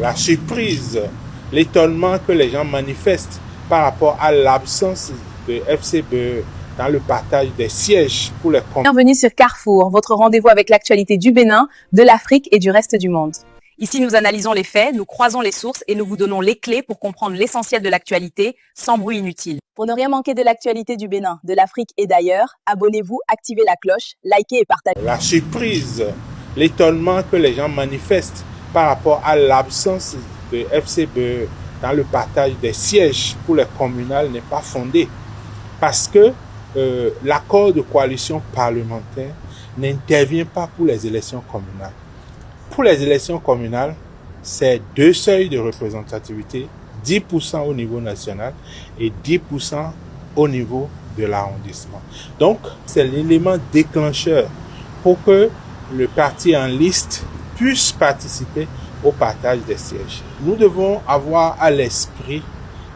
la surprise, l'étonnement que les gens manifestent par rapport à l'absence de FCBE dans le partage des sièges pour les communes. Bienvenue sur Carrefour, votre rendez-vous avec l'actualité du Bénin, de l'Afrique et du reste du monde. Ici, nous analysons les faits, nous croisons les sources et nous vous donnons les clés pour comprendre l'essentiel de l'actualité sans bruit inutile. Pour ne rien manquer de l'actualité du Bénin, de l'Afrique et d'ailleurs, abonnez-vous, activez la cloche, likez et partagez. La surprise, l'étonnement que les gens manifestent par rapport à l'absence de FCBE dans le partage des sièges pour les communales n'est pas fondé. Parce que l'accord de coalition parlementaire n'intervient pas pour les élections communales. Pour les élections communales, c'est 2 seuils de représentativité, 10% au niveau national et 10% au niveau de l'arrondissement. Donc, c'est l'élément déclencheur pour que le parti en liste puisse participer au partage des sièges. Nous devons avoir à l'esprit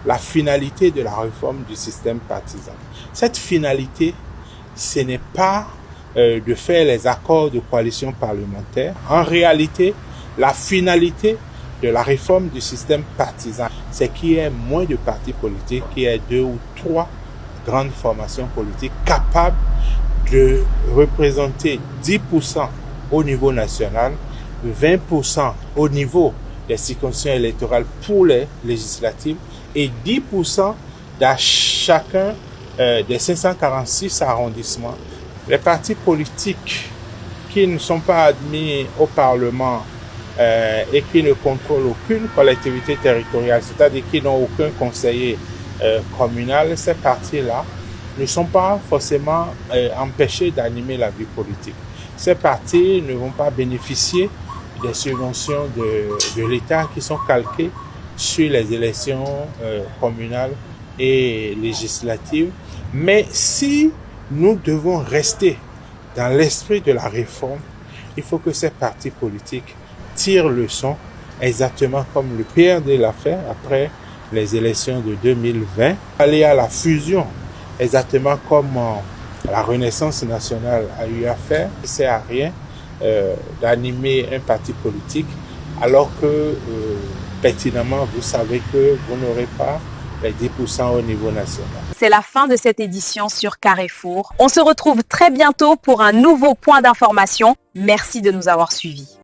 la finalité de la réforme du système partisan. Cette finalité, ce n'est pas de faire les accords de coalition parlementaire. En réalité, la finalité de la réforme du système partisan, c'est qu'il y ait moins de partis politiques, qu'il y ait 2 ou 3 grandes formations politiques capables de représenter 10% au niveau national, 20% au niveau des circonscriptions électorales pour les législatives et 10% dans chacun des 546 arrondissements. Les partis politiques qui ne sont pas admis au Parlement et qui ne contrôlent aucune collectivité territoriale, c'est-à-dire qui n'ont aucun conseiller communal, ces partis-là ne sont pas forcément empêchés d'animer la vie politique. Ces partis ne vont pas bénéficier des subventions de l'État qui sont calquées sur les élections communales et législatives. Mais si nous devons rester dans l'esprit de la réforme, il faut que ces partis politiques tirent leçon, exactement comme le PRD l'a fait après les élections de 2020, aller à la fusion, exactement comme la Renaissance nationale a eu à faire. Il ne sert à rien d'animer un parti politique alors que pertinemment vous savez que vous n'aurez pas les 10% au niveau national. C'est la fin de cette édition sur Carrefour. On se retrouve très bientôt pour un nouveau point d'information. Merci de nous avoir suivis.